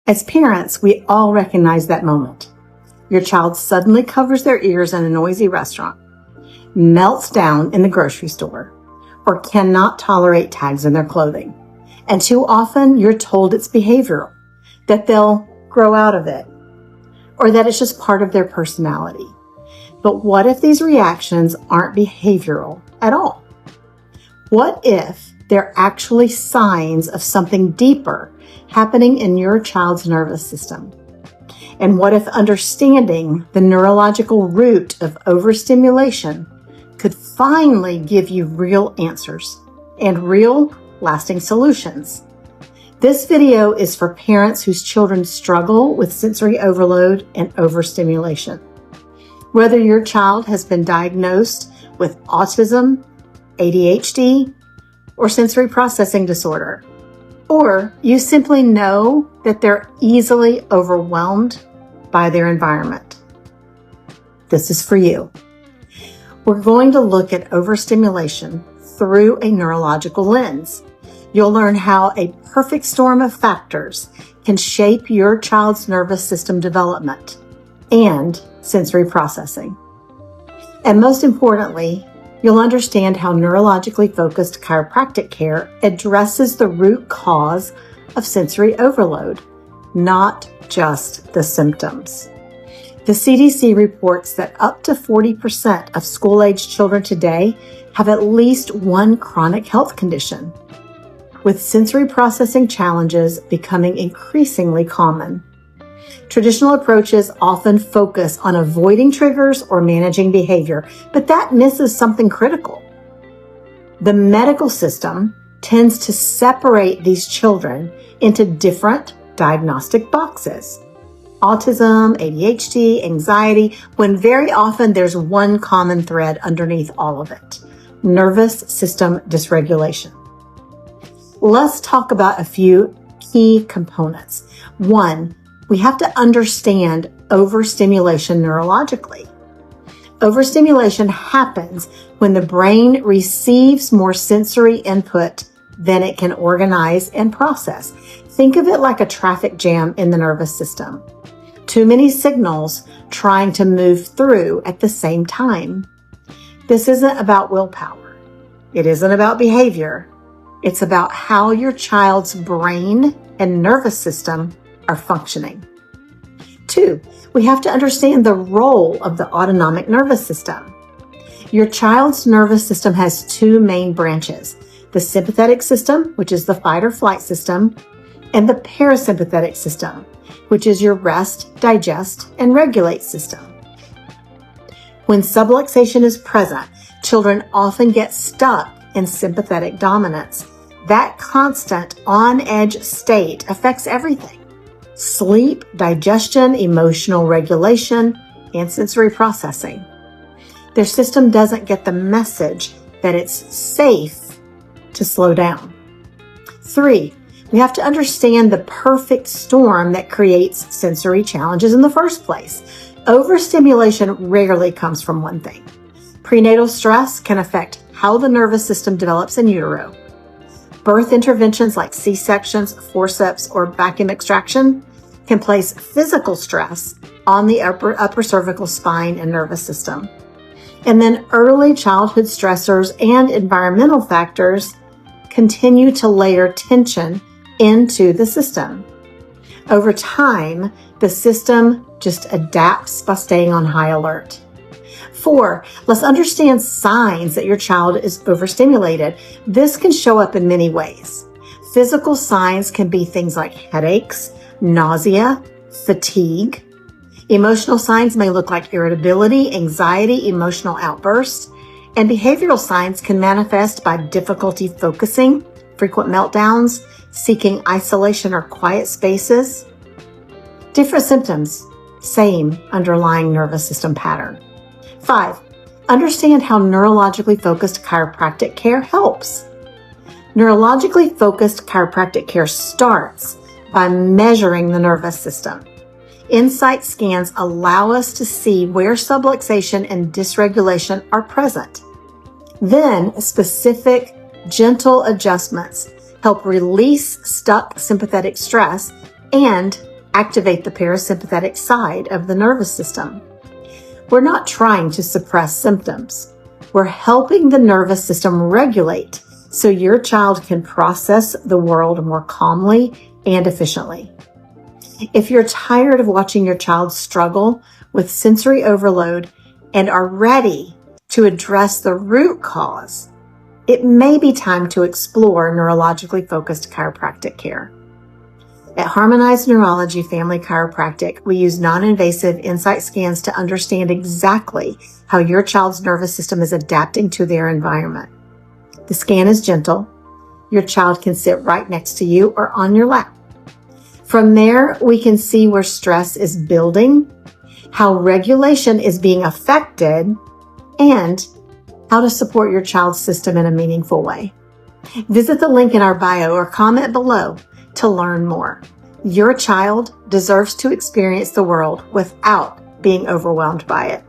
As parents, we all recognize that moment. Your child suddenly covers their ears in a noisy restaurant, melts down in the grocery store, or cannot tolerate tags in their clothing. And too often, you're told it's behavioral, that they'll grow out of it, or that it's just part of their personality. But what if these reactions aren't behavioral at all? What if they're actually signs of something deeper happening in your child's nervous system? And what if understanding the neurological root of overstimulation could finally give you real answers and real lasting solutions? This video is for parents whose children struggle with sensory overload and overstimulation. Whether your child has been diagnosed with autism, ADHD, or sensory processing disorder, or you simply know that they're easily overwhelmed by their environment, this is for you. We're going to look at overstimulation through a neurological lens. You'll learn how a perfect storm of factors can shape your child's nervous system development and sensory processing. And most importantly, you'll understand how neurologically focused chiropractic care addresses the root cause of sensory overload, not just the symptoms. The CDC reports that up to 40% of school-aged children today have at least one chronic health condition, with sensory processing challenges becoming increasingly common. Traditional approaches often focus on avoiding triggers or managing behavior, but that misses something critical. The medical system tends to separate these children into different diagnostic boxes: autism, ADHD, anxiety, when very often there's one common thread underneath all of it: nervous system dysregulation. Let's talk about a few key components. One, we have to understand overstimulation neurologically. Overstimulation happens when the brain receives more sensory input than it can organize and process. Think of it like a traffic jam in the nervous system. Too many signals trying to move through at the same time. This isn't about willpower. It isn't about behavior. It's about how your child's brain and nervous system are functioning. 2, we have to understand the role of the autonomic nervous system. Your child's nervous system has 2 main branches: the sympathetic system, which is the fight or flight system, and the parasympathetic system, which is your rest, digest, and regulate system. When subluxation is present, children often get stuck in sympathetic dominance. That constant on-edge state affects everything: sleep, digestion, emotional regulation, and sensory processing. Their system doesn't get the message that it's safe to slow down. 3, we have to understand the perfect storm that creates sensory challenges in the first place. Overstimulation rarely comes from one thing. Prenatal stress can affect how the nervous system develops in utero. Birth interventions like C-sections, forceps, or vacuum extraction can place physical stress on the upper cervical spine and nervous system. And then early childhood stressors and environmental factors continue to layer tension into the system. Over time, the system just adapts by staying on high alert. 4, let's understand signs that your child is overstimulated. This can show up in many ways. Physical signs can be things like headaches, nausea, fatigue. Emotional signs may look like irritability, anxiety, emotional outbursts. And behavioral signs can manifest by difficulty focusing, frequent meltdowns, seeking isolation or quiet spaces. Different symptoms, same underlying nervous system pattern. 5, understand how neurologically focused chiropractic care helps. Neurologically focused chiropractic care starts by measuring the nervous system. Insight scans allow us to see where subluxation and dysregulation are present. Then, specific, gentle adjustments help release stuck sympathetic stress and activate the parasympathetic side of the nervous system. We're not trying to suppress symptoms. We're helping the nervous system regulate so your child can process the world more calmly and efficiently. If you're tired of watching your child struggle with sensory overload and are ready to address the root cause, it may be time to explore neurologically focused chiropractic care. At Harmonized Neurology Family Chiropractic, we use non-invasive insight scans to understand exactly how your child's nervous system is adapting to their environment. The scan is gentle. Your child can sit right next to you or on your lap. From there, we can see where stress is building, how regulation is being affected, and how to support your child's system in a meaningful way. Visit the link in our bio or comment below to learn more. Your child deserves to experience the world without being overwhelmed by it.